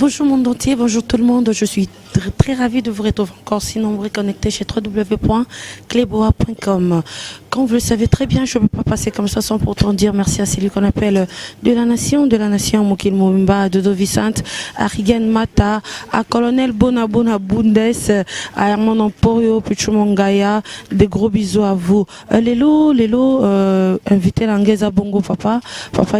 Bonjour monde entier, bonjour tout le monde. Je suis très ravie de vous retrouver encore si nombreux connectés chez www.cleboa.com. Comme vous le savez très bien, je ne peux pas passer comme ça sans pourtant dire merci à celui qu'on appelle de la nation Moukil Moumba, Dodo Vicente, à Rigen Mata, à Colonel Bonabona Bundes, à Herman Emporio, Pichumongaya. Des gros bisous à vous. Lélo, invité l'anglaise à Bongo Papa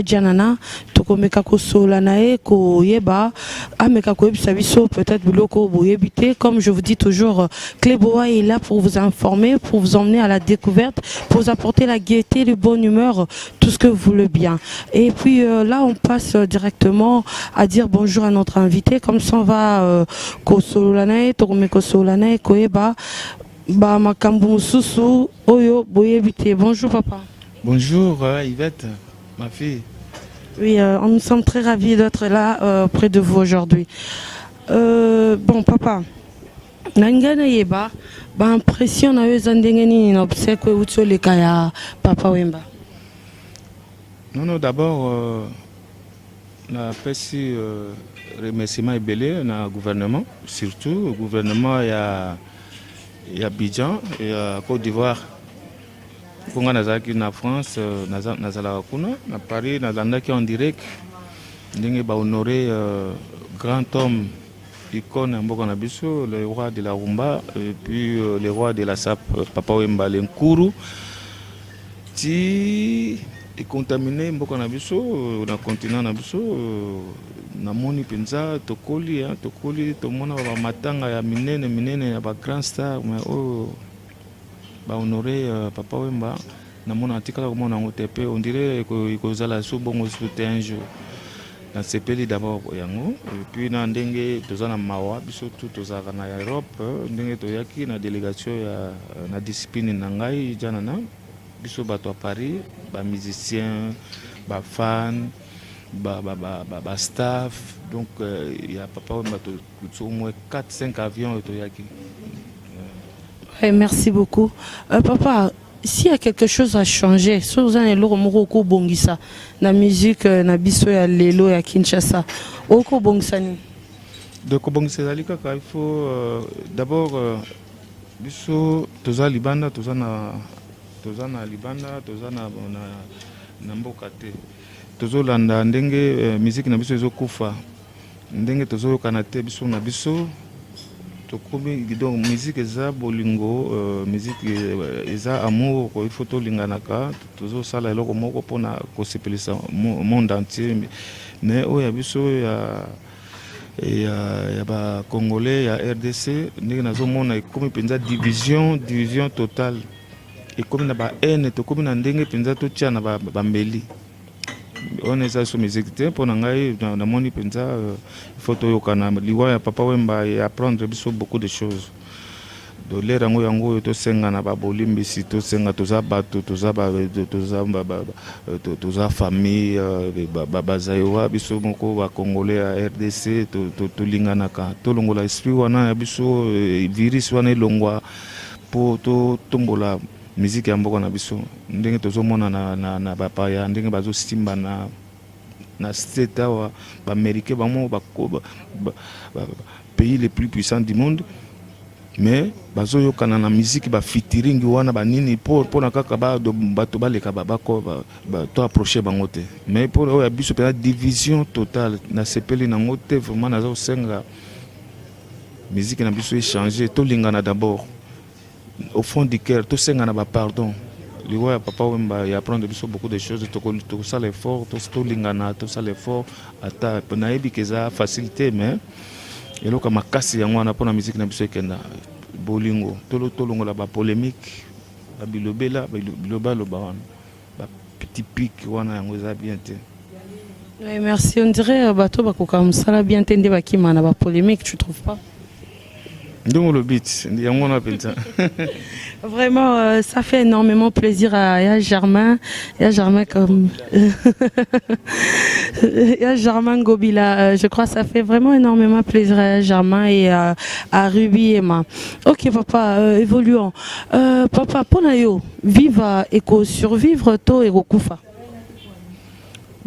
Djanana, Tokomeka Koso Lanae, Ko Yeba, Ameka Ko Sabiso, peut-être Biloko Boyebité. Comme je vous dis toujours, Cleboa est là pour vous informer, pour vous emmener à la découverte, pour vous apporter la gaieté, la bonne humeur, tout ce que vous voulez bien. Et puis là, on passe directement à dire bonjour à notre invité. Comme ça, on va Kosolanae, Tokomeka Solanae, Koyeba, Makambu Susu, Oyo Boyebité. Bonjour papa. Bonjour Yvette, ma fille. Oui, nous sommes très ravis d'être là près de vous aujourd'hui. Bon papa, Nangana Yeba, impression na yozandengeni na obsèque utso kaya Papa Wemba. Non, d'abord, na pesi remerciement belé na gouvernement, surtout le gouvernement il y a Abidjan et Côte d'Ivoire. Quand on a na France, nazala kuna na Paris, nazala qui en direct, ndenge ba honorer grand homme icône mboka na biso, le roi de la rumba et puis le roi de la sap, Papa Wemba Lenkuru, qui est contaminé mboka na biso na continent na biso. Na moni penza tokoli to mona ba matanga ya minene ya ba grand star mais ba honorer Papa Wemba na mona atikala ko mona ngotepe on dirait ko zala so bongo souté un jour na sepeli d'abord yango et puis na ndenge tozana mawa biso tout tozaka na Europe ndenge toyaki na délégation ya na discipline na ngai janana biso bato à Paris ba musicien ba fan ba staff donc il y a Papa Wemba au moins 4-5 avions toyaki. Merci beaucoup. Papa, s'il y a quelque chose à changer, si vous avez l'Oromoko Bongisa, la musique, na biso ya lelo ya Kinshasa, oko bongsani. Donc bongisa il faut d'abord biso toza libanda, toza na libanda, toza na mboka te. Tozo landa ndenge musique na biso ezokufa. Ndenge tozo kanate biso na biso. Donc musique eza bolingo, musique eza amour, il faut to linganaka, toujours sala eloko moko pona ko sepelisa monde entier. Mais oya biso ya ba congolais ya RDC, ndenge nazo mona comme penza division totale. Et comme na ba haine to comme na ndenge penza to tia na ba mbeli. On est sur mes équipes pour n'engager dans le monde penza photo yokana liwa ya Papa Wemba et apprendre beaucoup de choses. De l'air yango yango to senga na ba bolimbisi to senga to za bato to za famille bazayowa biso moko ba congolais à RDC to lingana ka to longola esprit wana ya biso virus wana longwa po to tombola musique ya mboka na biso ndenge tozomona na bapaya ndenge bazo simba na state wa ba américain bamo ba pays les plus puissants du monde mais bazo yokana na musique ba featuring wana ba nini pour na kaka ba bato baleka ba to approcher bango te mais pour oya biso pe division totale na sepeli na ngote vraiment nazo senga musique na biso échanger to lingana d'abord au fond du cœur, tout ça, on a pardon. Le roi Papa Wemba il apprend beaucoup de choses. Tout ça l'effort, tout ça l'effort. Ata, naebi keza facilité, mais et là comme makasi yango on a pour la musique na biso kenda bolingo. Tolongo la ba polémique, ba bilobela, biloba loba ba petit pic wana yango za bien te. Oui, merci. On dirait bato bakoka msala bien tende bakima na ba polémique, tu trouves pas? Donc le beat, on appelle ça. Vraiment, ça fait énormément plaisir à Yaya Germain. Yaya Germain comme Yaya Germain Gobila. Je crois que ça fait vraiment énormément plaisir à Yaya Germain et à Ruby Emma. Ok papa, évoluons. Papa, ponayo, vive et survivre to et kufa.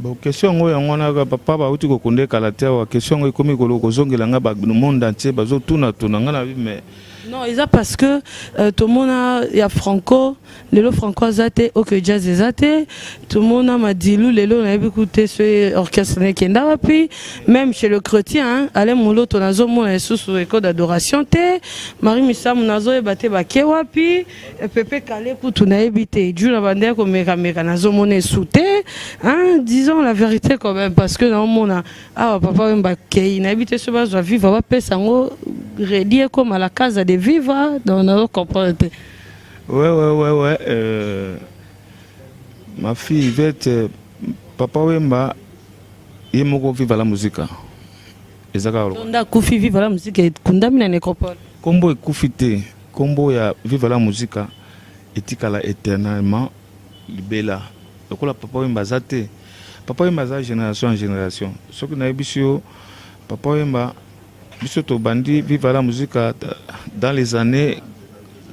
Bon, question ngo yango na papa ba uti ko kunde kala te wa question ngo komi ko kozongela nga ba monde entier bazo tuna nga na mais non, c'est parce que tout le monde il y a Franco, Lelo Franco Zate, OK Jazz Zate, tout le monde m'a dit Lelo on a écouté ce orchestre Nekenda puis même chez le chrétien, allez mon lot on a zo mon sous école d'adoration te, Marie Missa mon azo e baté ba kewa puis Pepe Kale pour tout na habité, Dieu na bandé comme meka na zo mon souté, hein, disons la vérité quand même parce que dans mon ah papa mba kei na habité ce bas va vivre va pesa ngo relié comme à la case de vivre dans notre comprendre. Ouais. Ma fille Yvette, papa Wemba, il m'a vivre la musique. On a koufi vivre la musique et kundamina nécropole. Combo et koufité, combo ya vivre la musique, etikala éternellement libella. Donc la papa Wemba zate, papa Wemba za génération en génération. Ce que na ebisio, papa Wemba Bisoto Bandi vive la musique dans les années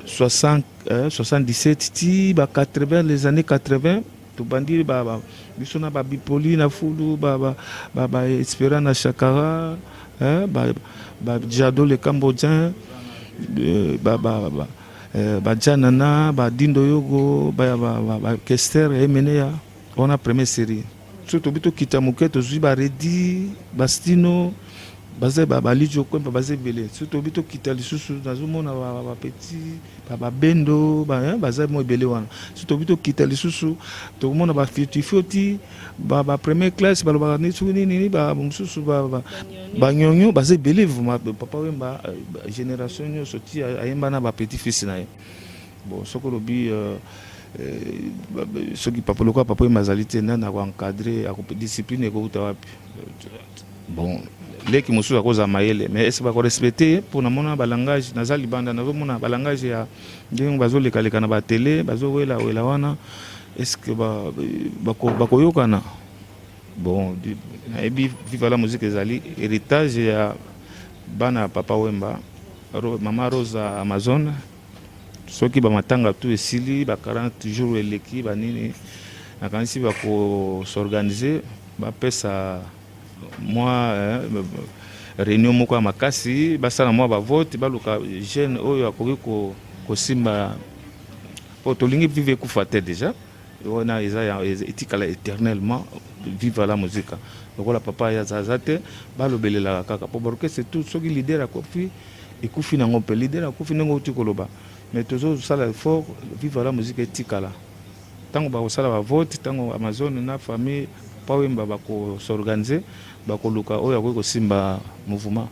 60, 77, 80, les années 80. To Bandi Bisona Bipoli na Fulu, Espera na Chakara, Jado le Cambodgien, Janana, Dindo Yogo, Kester et Menea. On a première série. Surtout Bito Kitamuket, Zuba Redi, Bastino. Bazé lijo ko bazé belé surtout bito kitali susu nazomona ba petit ba bendo ba bazé mo belé wana surtout bito kitali susu to mona ba fiti ba première classe ba ba ni suni ni ba mususu ba nyonyo bazé belé vraiment papa wemba génération nyo soti ayemba na ba petit fils na ye bon soko lobi ce qui papa lokwa papa mazalité na ko encadrer a discipline ko utawapi bon les qui me sont à cause de Maëlle, mais est-ce que vous respectez pour mon balangage, nazali banda, nazo mon balangage ya, j'ai bazo le calé kana ba télé, bazo wela wana, est-ce que bako yokana, bon, et puis vive la musique ezali, héritage ya bana papa Wemba, maman Rosa Amazon, ceux qui ba matanga tout esili, ba 40 jours eleki, ba nini, na kanisi bako s'organiser, ba pesa moi réunion moko makasi basala moi ba vote baluka jeune oyo akoki ko simba po tolingi vivre kufa te déjà ona etikala éternellement vivre la musique donc la papa ya zazate balobelela kaka po baroke c'est tout soki leader akofi ekufi nango pe leader akofi nango tikoloba mais toujours sala effort vivre la musique etikala tango ba sala ba vote tango Amazon na famille pa Wemba bako s'organiser bakoluka oyo akoki kosimba mouvement.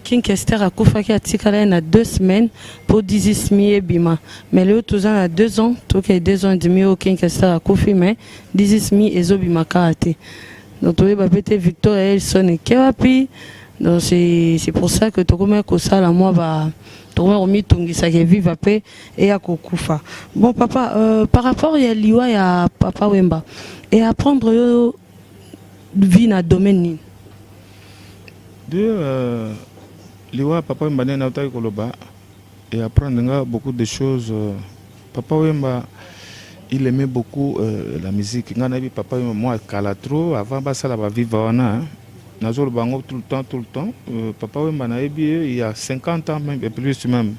King Kester a koufaki atikala na 2 semaines pour 18 et bima. Mais le tout a 2 ans, tout que 2 ans et demi au King Kester a koufi mais 18 et zo bima karaté. Donc tu vas péter Victor et Elson et Kewapi. Donc c'est pour ça que tu commences comme ça la moi va trouver au mitungi ça qui vive après et à kokufa. Bon papa par rapport à liwa ya papa Wemba et apprendre vie na domaine de liwa papa Wemba na utai koloba et apprendre beaucoup de choses. Papa Wemba il aimait beaucoup la musique. Ngana bi papa Wemba moi kalatro avant ba sala ba vivre wana nazolo bango tout le temps. Papa Wemba na ebi il y a 50 ans même et plus même.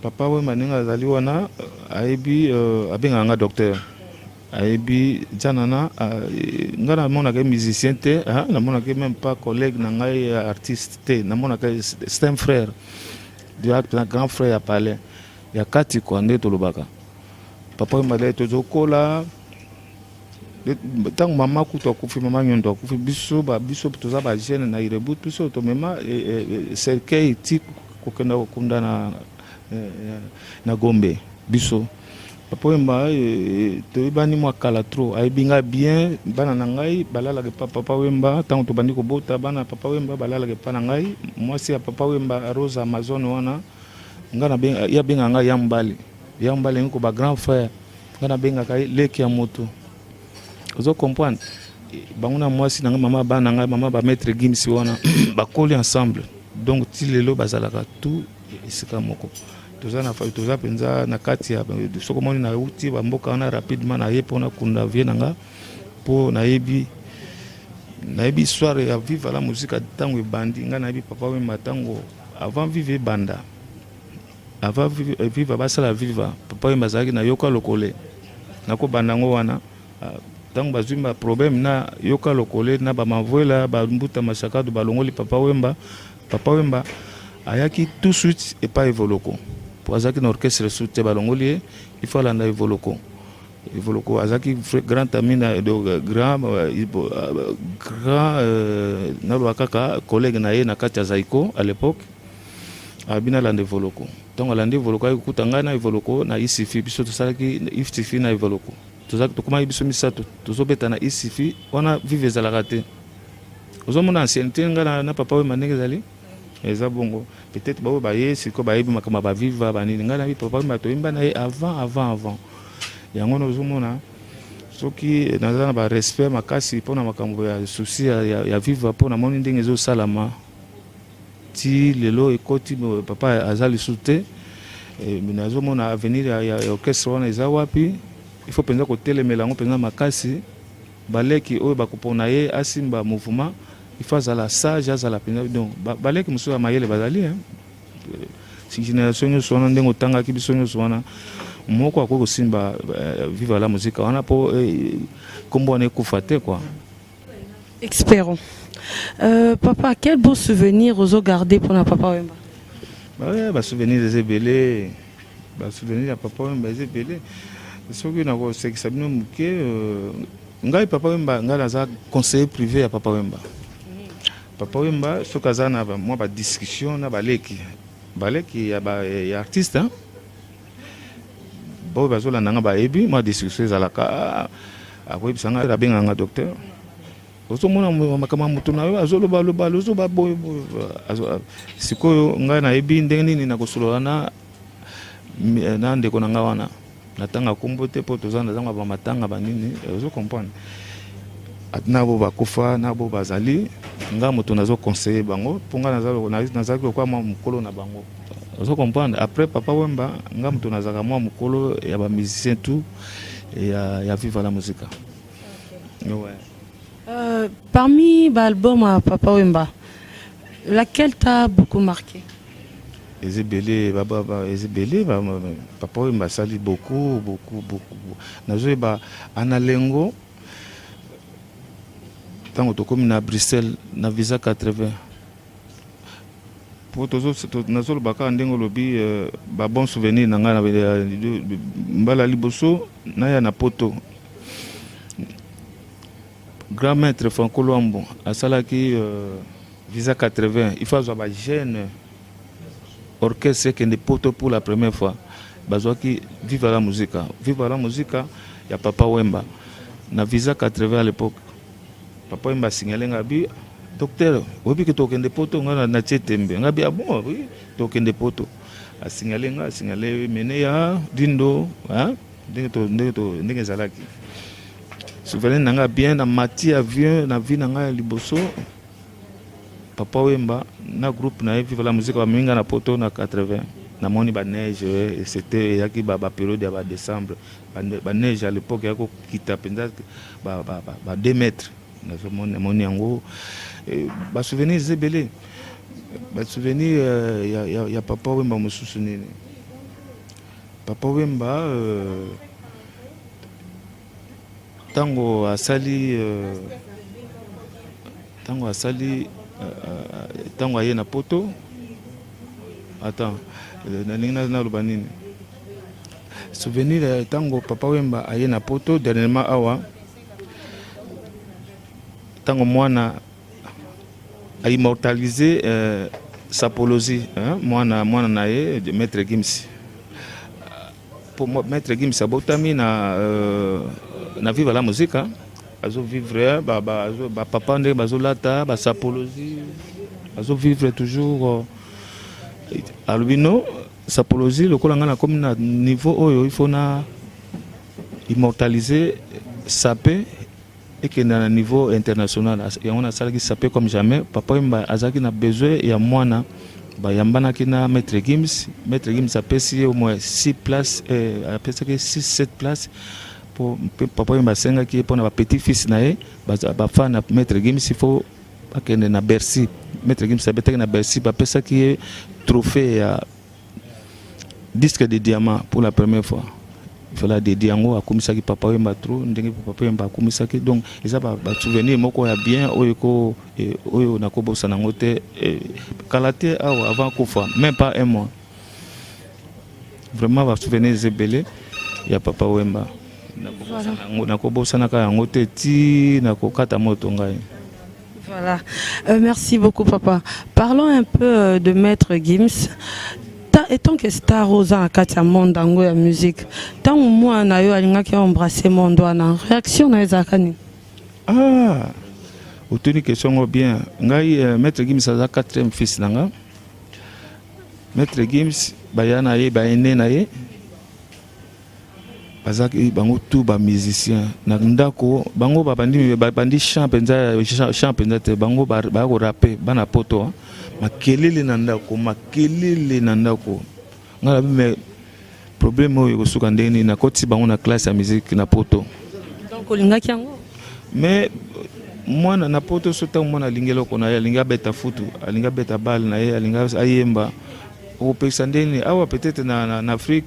Papa Wemba ninga zali wana aebi abenga nga docteur. Aebi janana ngana mona ke musicien te na mona ke même pas collègue na ngai artiste te na mona ke c'est un frère du grand frère à parler ya kati ko ande to lobaka papa Wemba to kola tant maman kuto kufi maman nyondo kufi biso toza ba jeune na irebout biso to mema cercueil ti ko kenda ko kunda na Gombe biso papa Wemba to bani mo kala trop ay binga bien bana na ngai balala ke papa Wemba tant to bandi ko bota bana papa Wemba balala ke pana ngai moi si papa Wemba Rosa Amazon wana ngana ben ya benga ngai yambali ko ba grand frère ngana benga kai leki ya moto. Vous comprenez? Banguna moi si nanga maman ba nanga maman ba mettre gimsi wana ba coller ensemble. Donc ti lelo bazalaka tout isika moko. Toza na fa toza penza na kati ya soko moni na uti ba mboka na rapidement na yepona kunda vie nanga po nayebi histoire ya vivre la musique tango ebandi nga nayebi papa Wemba tango avant vivre banda avant vivre basala vivre papa Wemba azalaki na yoka lokole nako bandango wana tango bazwimba problème na yoka lokole na bamavoela bambuta masakado balongoli papa Wemba ayaki tout de suite epa Evoloko po azalaki na orchestre soute balongoli il faut alanda Evoloko azalaki grand ami na grand na kaka collègue na ye na kati ya Zaiko à l'époque abina alanda Evoloko ntango alanda Evoloko ayekuta ngai na Evoloko na ICFI biso tosalaki ICFI na Evoloko tokoma biso misato tozobeta na ICFI wana vive ezalaka te ozomona ancienneté ngai na papa Wemba ndenge ezali eza bongo peut-être bao baye siko bayebi makambo baviva banini ngai na papa Wemba toyemba na ye avant yango nozomona soki naza na barespect makasi mpona makambo ya souci ya viva mpona moni ndenge ezosalama ti lelo ekoti papa aza lisu te nazomona avenir ya orchestre wana eza wapi il faut penza kotelemela yango mpenza makasi baleki oyo bakopona ye asimba mouvement il faut azala sage azala mpenza donc baleki mosusu ya mayele bazali génération nyonso wana ndenge otangaki biso nyonso wana moko akoki kosimba vivre la musique wana mpo kombo wana ekufa te quoi. Espérons. Papa, quel beau souvenir aux garder pour la papa Wemba? Bah souvenir des ébélés, bah souvenir à papa Wemba des ébélés. Ce que nous avons c'est que ça nous muke. Ngai papa Wemba, ngai naza conseiller privé à papa Wemba. Papa Wemba, ce que ça na moi ba discussion na baleki ya artiste hein. Bon bazola nanga ba ebi moi discussion zalaka akoyi bisanga rabenga nga docteur. Ozomona makama mutu na yo azoloba lozoba boy sikoyo ngai na ebi ndenge nini na kosolola na ndeko na nga wana natanga kombo te po tozana zanga ba matanga banini ozo comprendre atna bo bakufa na bo bazali nga mutu nazo conseiller bango ponga nazaki kwa mukolo na bango ozo comprendre après papa Wemba nga mutu nazaka mukolo ya ba musicien tout ya vivre la musique. Ouais. Parmi les albums à Papa Wemba, laquelle t'a beaucoup marqué? Ezebele, Papa Wemba sali beaucoup. Nazoe ba analengo, tant que comme na Bruxelles, na visa 80. Pour tous autres, nazo baka ndengo lobi, ba bon souvenir nanga na mbala liboso na ya na poto. Grand maître Franco Luambo a salaki visa 80. Il faut avoir jeune orchestre qui est poto pour la première fois. Bazoaki vive la musique. Vive la musique, il y a Papa Wemba. Na visa 80 à l'époque. Papa Wemba signalé ngabi docteur, obi que token de poto ngana na tchetembe. Ngabi ah bon oui, token de poto. A signalé mené ya dindo, hein? Ndenge zalaki. Souvenir nanga bien na mati avion na vie nanga liboso Papa Wemba na groupe na vive la musique ba minga na poto na 80 na moni ba neige et c'était yaki ba période ya ba décembre ba neige à l'époque yako kita penza ba 2 mètres na moni yango ba souvenir zebele ba souvenir ya Papa Wemba mususu nini Papa Wemba tango asali tango aye na poto attends na loba nini souvenir tango Papa Wemba aye na poto dernièrement awa tango mwana a immortalisé Sapolosi mwana na ye maître Gims pour maître Gims abotami na vivre la musique azo vivre papa ndenge bazolata ba Sapolosi azo vivre toujours albino Sapolosi lokola ngana comme na niveau oyo il faut na immortaliser sapé et que na niveau international et on a salaki sapé comme jamais Papa Wemba azaki na besoin ya mwana ba yambana kina maître Gims apesi au moins 6 places apesi 6-7 places pour papa Wemba senga qui pour na petit fils nae ba fan na maître Gims il faut akende na Bercy maître Gims abetaki na Bercy ba pesa qui est trophée à disque de diamant pour la première fois. Il fallait dédier yango akomisaki papa Wemba trop ndenge papa Wemba akomisaki donc eza ba souvenir moko ya bien oyo nakobosa nango te kala te awa avant kofa même pas un mois vraiment ba souvenir zebele ya papa Wemba nakobosa naka yango te ti nakokata moto ngai. Voilà, merci beaucoup papa. Parlons un peu de maître Gims. Étant que star aux ans à monde dans la musique, tant que moi on a eu à embrasser mon doigt en réaction à Zakani. Ah, vous tenez question bien. Ngai maître Gims a 4e fils nanga. Maître Gims bayana ye baene na ye. Bazaki bango tout ba musicien na ndako bango bandi chant penza te bango ba ko rapper bana poto. Makelele na ndako ngala me problème oyo kosuka ndeni na koti bango na classe ya musique na poto donc olingaki yango mais mwana na poto sota mwana lingelo kona ya linga beta futu alinga beta bal na ye alinga ayemba opesa ndeni awa peut-être na Afrique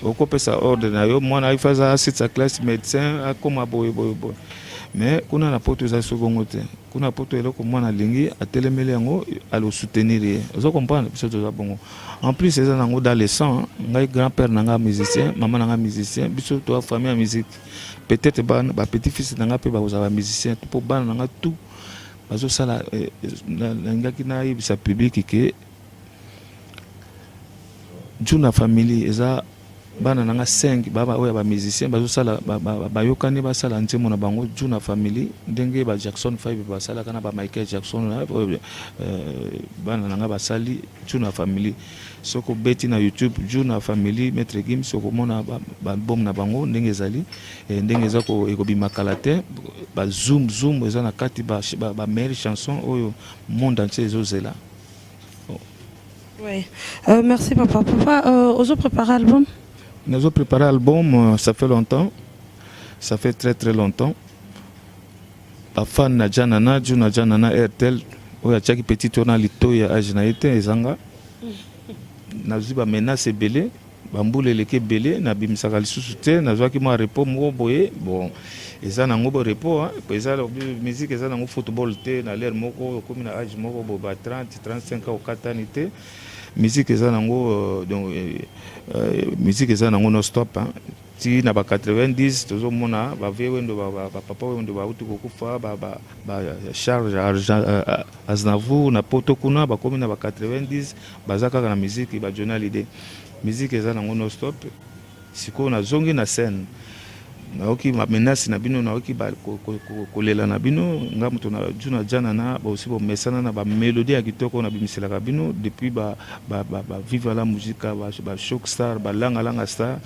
okopesa ordre na yo mwana ifaza assit sa classe médecin akoma boy mais kuna na poto za sokongo te kuna poto eloko mwana lingi atelemeli yango alo soutenir ye ozo comprendre biso to za bongo en plus eza nango dans le sang ngai grand-père nanga musicien maman nanga musicien biso to famille ya musique peut-être ba petit fils nanga pe ba ozaba musicien pour bana nanga tout bazo sala ngaki na yebisa public ke juna famille eza bana nanga 5 baba oya ba musicien bazo sala ba yokani ba sala ntemo na bango juna family ndenge ba Jackson 5 ba sala kana ba Michael Jackson bana nanga ba sali juna family soko beti na YouTube juna family maître Gims soko mona ba bom na bango ndenge zali ndenge zako ekobima kalate ba zoom eza na kati ba meilleure chanson oyo monde entier ezozela. Oui, merci papa. Papa, ozo préparer album? Nous avons préparé l'album, ça fait longtemps, ça fait très longtemps. La fan na janana, juna janana RTL, oya chaki petit tourna lito ya ajnaite ezanga. Na zuba menace belé, bambule leke belé, na bimisaka lisusu te, na zwaki mo repos mo boye, bon. Eza na ngobo repos, eza la musique eza na ngo football te, na l'air moko comme na âge moko bo ba 30, 35 ans au katanité. Musique eza nango donc musique eza nango non stop hein ti na ba 90 tozo mona ba vewendo ba papa wendo ba utu kokufa ba charge Aznavour na poto kuna ba komi na ba 90 bazaka na musique ba journal idée musique eza nango non stop siko na zongi na scène na oki ma menace na bino na oki ba kolela na bino nga muto na juna jana na ba aussi bo mesana na ba mélodie ya kitoko na bimisela ka bino depuis ba vivre la musique ba shock star ba langa star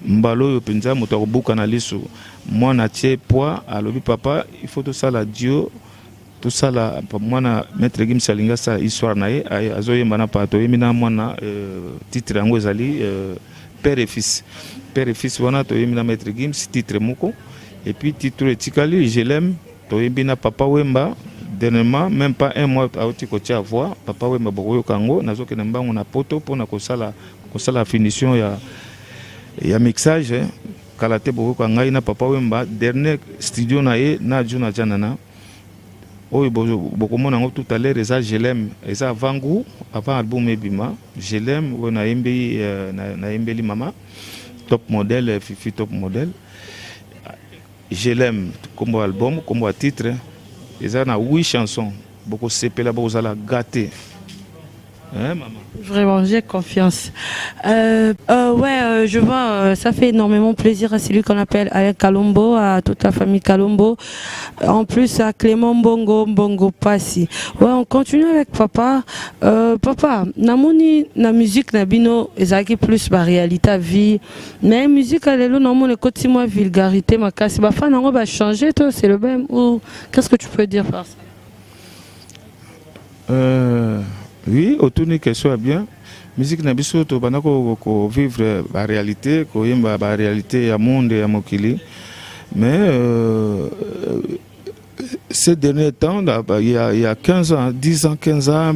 mbalo yo penza muto ko buka na liso mwana tie poids alobi papa il faut tout ça la Dieu tout ça la mwana maître Gims alinga sa histoire na ye azoyemba na pato yemina mwana titre yango ezali père et fils. Père et fils, wana to yemina maître Gims titre moko et puis titre etikali je l'aime to yembina papa Wemba dernièrement même pas un mois a oti ko tia voix papa Wemba bokoyo kango nazoke na mbango na poto pona kosala finition ya mixage kalate bokoyo ngai na papa Wemba dernier studio na ye na juna janana oyo bokomona ngo tout à l'heure eza je l'aime eza avant album ebima je l'aime on a yembeli mama top modèle, Fifi top modèle. Je l'aime comme album, comme titre. Il y a 8 chansons. Beaucoup de CP beaucoup de gâté. Hein, maman? Vraiment, j'ai confiance. Je vois, ça fait énormément plaisir à celui qu'on appelle Alain Kalombo, à toute la famille Kalombo. En plus, à Clément Bongo Passi. Ouais, on continue avec papa. Papa, namoni na musique nabino ezaki plus ba réalité vie. Mais musique alelo namoni côté moi vulgarité makasi ba fa nango ba changer toi, c'est le même ou qu'est-ce que tu peux dire par ça? Oui, autour de question bien. musique na biso to bana ko vivre la réalité ko yemba ba réalité ya monde ya mokili mais ces derniers temps il y a 15 ans 10 ans 15 ans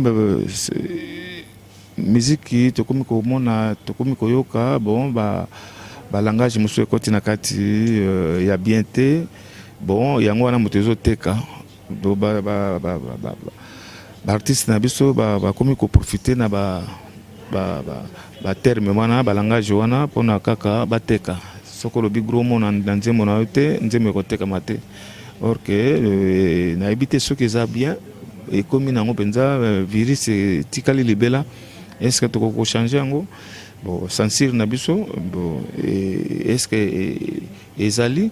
musique to komi ko mona to komi ko yoka bon ba langage musu ekoti na kati ya bien te bon yango wana motezo teka do ba artiste na biso ba komi ko profiter na ba terme wana ba langage wana pona kaka bateka soko lobi gros mot na nzembo na yote nzembo ko teka mate or que na habité ce que ça bien et comme nango penza virus tikali libela est-ce que to ko changer yango bon sensible na biso bon est-ce que ezali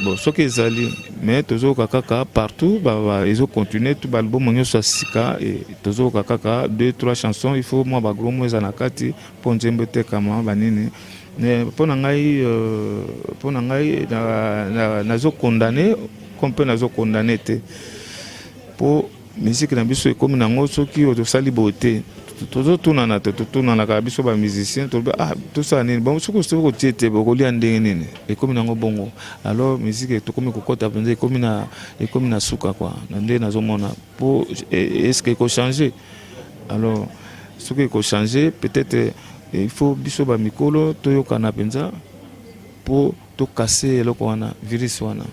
bon ce que ezali mais tozo kaka partout ils ont continué tout album monyo sika et tozo kaka 2-3 chansons il faut moi ba gros mots zanakati pour nzembo te kama banini mais pour ngai nazo condamné comme peu nazo condamné te pour musique na biso comme nango soki o sali beauté tozo tunana ka biso ba musicien to tout ça nini bon soko soko tiete bokoli andenge nini et comme nango bongo alors musique to comme kokota penza comme na suka quoi ndé nazo mona pour est-ce que ko changer alors ce que ko changer peut-être il faut biso ba mikolo to yokana penza pour to casser le wana virus wana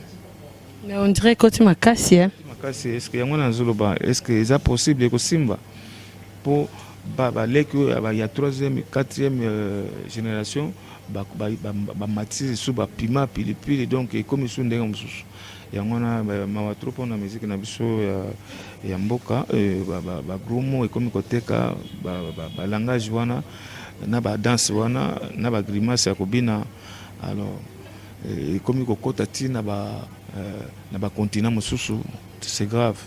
mais on dirait que tu m'as cassé hein makasi est-ce que yango na zoloba est-ce que c'est possible ko simba pour il y a 3e 4e génération matisi sous pima pilipili donc comme ils sont ndenge mususu yango na mawa trop na musique na biso ya mboka ba gros mots et comme koteka ba langage wana na ba danse wana na ba grimace ya kobina alors comme kokota ti na ba continent mususu c'est grave.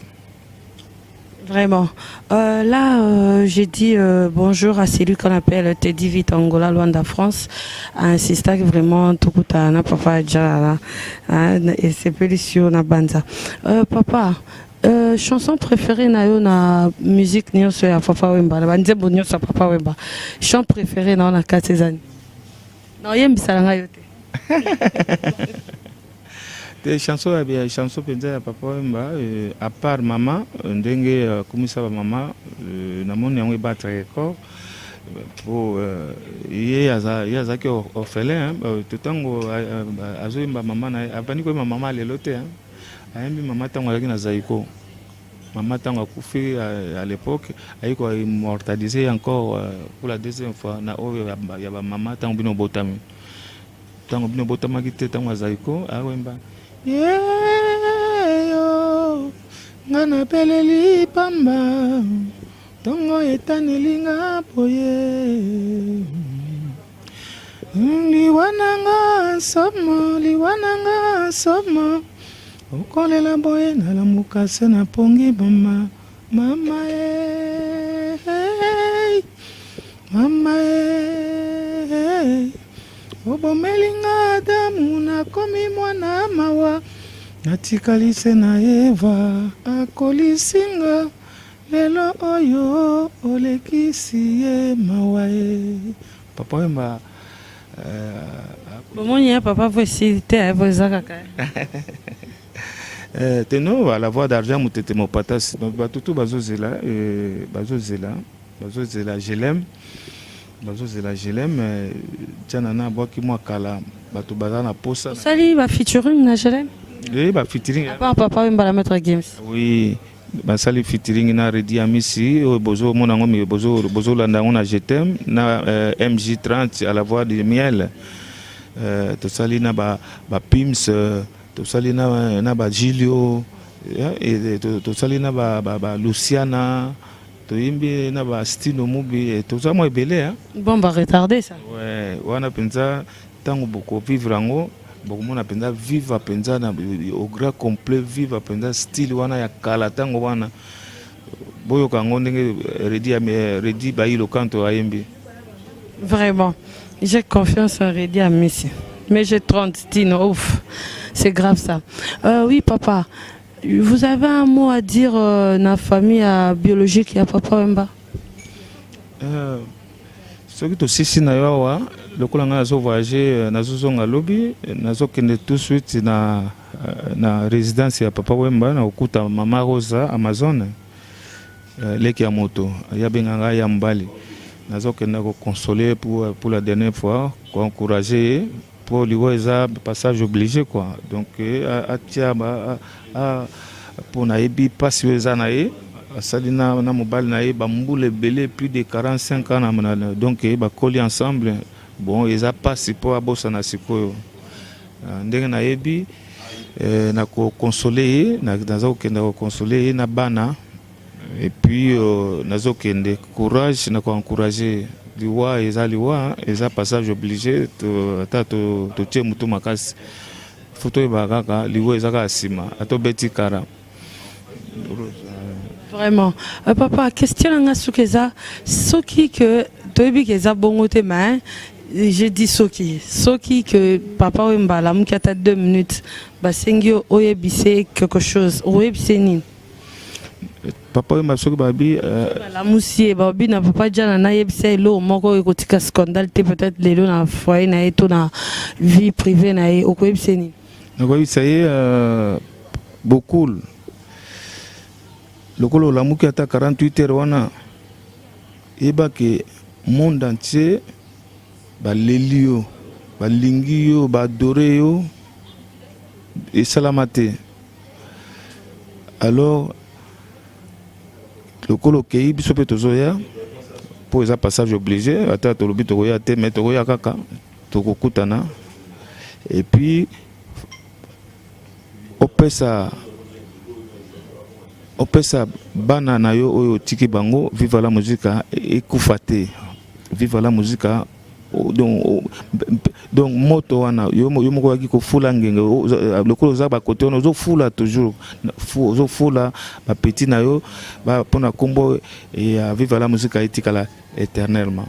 Vraiment. Là, j'ai dit bonjour à celui qu'on appelle Teddy Vitangola, Luanda France, un sister qui vraiment tout n'a papa déjà et c'est délicieux na banza. Papa, chanson préférée na musique ni so ya Papa Wemba, la banze bonyo sa Papa Wemba. Chant préféré na na 4 ans. Non yem bisalanga yote. Des chansons penza Papa Wemba à part maman ndenge komisa ba mama na moni yango battre record pour yazaki orphelin tout tango azoyemba mama na abani ko mama lelote ayembi mama tango azaki na Zaiko mama tango akufi à l'époque ayiko immortalisé encore pour la deuxième fois na oyo ya ba mama tango bino botami kite tango Zaiko awemba yo ngana peleli pamba tongo etanilinga boye liwananga somo okolela boye nalamuka se na pongi mama obomelinga Adamu nakomi mwana mawa natikalise na Eva akolisinga lelo oyo olekisi ye mawa ye Papa Wemba Bomoni papa voici te vozaka teno la voix d'argent mutete mopatas donc batutu bazozela je l'aime je l'aime tianana boki moi kala batu bazana posa sali ba featuring na je l'aime ba featuring à part Papa Wemba la Maître Games oui ba sali featuring na Redi Amisi bozo mona ngomi bozo landa ngona je t'aime na MJ30 à la voix de miel to sali na ba Pims to sali na ba Gilio et to sali na ba Luciana to imbi na ba Stino Mubi to za mo ebele bon ba retardé ça ouais wana penza tango boko vivre ngo boko mona penza viva penza na au grand complet viva penza style wana ya kala tango wana boyo kango ndenge Redi ba ilo kanto ayembi vraiment j'ai confiance en Redi Amisi mais j'ai 30 Stino ouf c'est grave ça oui papa. Vous avez un mot à dire na famille biologique à Papa Wemba soki tosisi na yo awa lokola ngai nazo voyage nazozonga lobi nazokende tout de suite na résidence ya papa Wemba na okuta mama Rosa Amazon leki ya moto ya benga ngai ya mbali nazokende ko consoler pour la dernière fois ko encourager pour liwa eza passage obligé quoi donc atia pour na yebi pasi eza na ye asali na mobali na ye bambula ebele plus de 45 ans na donc bakoli ensemble bon eza pasi mpo abosana sikoyo ndenge nayebi na kokonsole ye naza kokende kokonsole ye na bana et puis nazokende courage na koencourage liwa eza passage obligé ata totie mutu makasi foto oyeba kaka liwa eza kaka nsima atobeti kara. Vraiment. Papa, question à Soukeza, Soki que Tobi Keza Bongote main, j'ai dit Soki que Papa Wemba la mukata 2 minutes, Basengio Oyebise quelque chose, Oyebise ni. Papa Wemba Soki Babi la moussie Babi na papa Jana na Yebise lo moko ekotika scandale peut-être les deux na foyer na eto na vie privée na e Oyebise ni. Oui, ça y est beaucoup. Lokolo la muki ata 48 heures wana eba ke monde entier baleli yo balingi yo badore yo esalamate alors lokolo kei biso pe tozoya po eza passage obligé ata tolobi tokoya te mais tokoya kaka tokokutana et puis opesa bana na yo oyo tiki bango viva la musique ekufa te viva la musique donc moto wana yo moko waki kofula ngenge lokolo za ba côté on ozofula toujours ozofula ba petit na yo ba pona kombo et viva la musique etikala éternellement.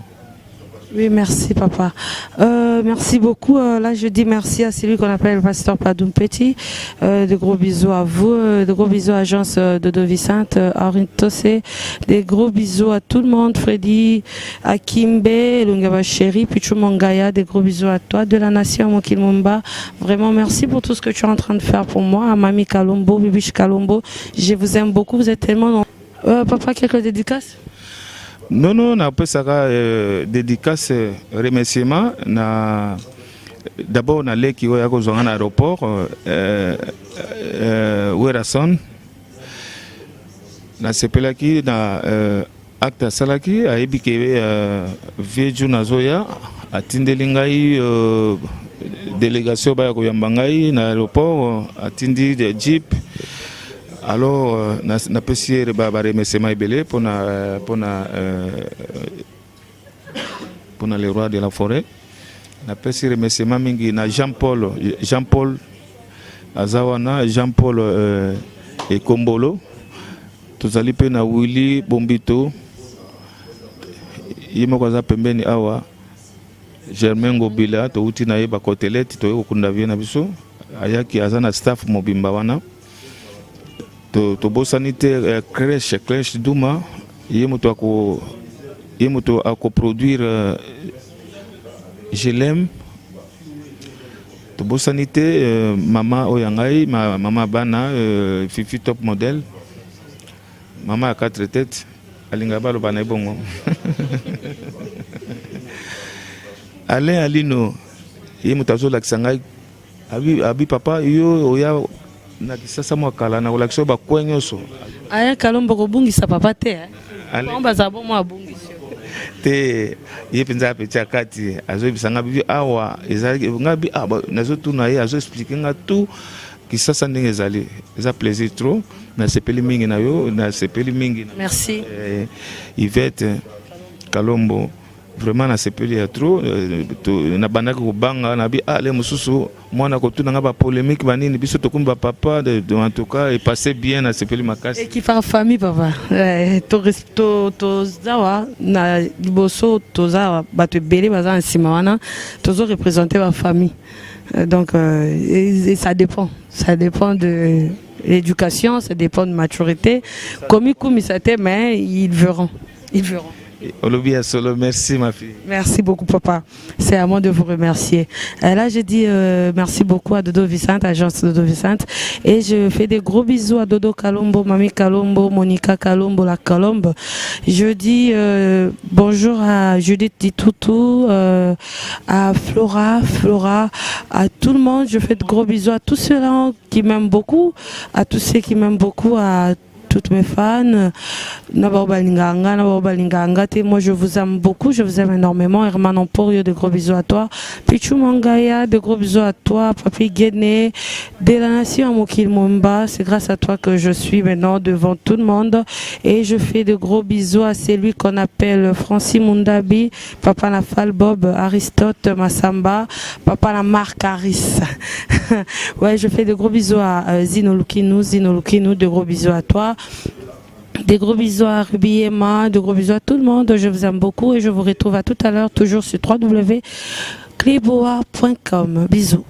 Oui, merci papa. Merci beaucoup. Là, je dis merci à celui qu'on appelle le pasteur Padoum Petit. De gros bisous à vous. De gros bisous à l'agence de Dovicente, Henri Tossé. Des gros bisous à tout le monde. Freddy, Akimbe, Lungaba Chéri, Pichou Mongaya. Des gros bisous à toi de la nation Mokil Mumba. Vraiment, merci pour tout ce que tu es en train de faire pour moi. À Mami Kalombo, Bibiche Kalombo. Je vous aime beaucoup. Vous êtes tellement... papa, quelques dédicaces? Non, na pesaka dédicace remerciement na d'abord na leki oya ko zonga na aéroport Werason na sepelaki na acte salaki ayebi ke vieju na zoya atindeli ngai délégation ba ko yamba ngai na aéroport atindi de jeep. Alors, na pesi ba remerciement ebele pour les rois de la forêt. Na pesi remerciement mingi na Jean-Paul Azawana, Jean-Paul Ekombolo. Tozali pe na Willy Bombito. Yimo kwaza pembeni awa. Germain Ngobila to uti na yeba koteleti to okunda vie na biso. Ayaki azana staff mobimba wana. To bosanité crèche Douma yemoto ako produire je l'aime to bosanité mama oyangai mama bana Fifi top modèle mama à 4 têtes alinga balo bana bongo Alain Alino yemoto azo laksangai abi papa yo oya na kisasa mwakala na kolakisho ba kwenyoso aya kalombo kobungisa papa te bomba za bomo abungisi te yepenza pecha kati azo bisanga bibi awa ezali ngabi nazo tuna ye azo expliquer nga tout kisasa ndenge ezali eza plaisir trop na sepeli mingi na yo na sepeli mingi merci Yvette Kalombo vraiment na sepeli ya trop na bandaki kobanga na bi ale mususu mwana kotuna nga ba polémique banini biso tokumba papa en tout cas et passé bien na sepeli makasi et qui fait famille papa to zawa na liboso to zawa bato belé baza nsima wana tozo représenter la famille donc et ça dépend de l'éducation, ça dépend de maturité comme ça mais ils verront. Olobia Solo, merci ma fille. Merci beaucoup, papa. C'est à moi de vous remercier. Là, je dis merci beaucoup à Dodo Vicente, agence Dodo Vicente. Et je fais des gros bisous à Dodo Kalombo, Mamie Kalombo, Monica Kalombo, la Colombe. Je dis bonjour à Judith Ditoutou, à Flora, à tout le monde. Je fais de gros bisous à tous ceux-là qui m'aiment beaucoup, à tous ceux qui m'aiment beaucoup, à toutes mes fans. Moi je vous aime beaucoup, je vous aime énormément. Herman Emporio, de gros bisous à toi. Pichou Mangaya, de gros bisous à toi. Papi Guéné, de la nation Mokil Mumba, c'est grâce à toi que je suis maintenant devant tout le monde. Et je fais de gros bisous à celui qu'on appelle Francis Mundabi, Papa Nafal Bob, Aristote Massamba, Papa la Marc Harris. Ouais, je fais de gros bisous à Zino Lukinu, de gros bisous à toi. Des gros bisous à Ruby Emma, de gros bisous à tout le monde. Je vous aime beaucoup et je vous retrouve à tout à l'heure, toujours sur www.cleboa.com. Bisous.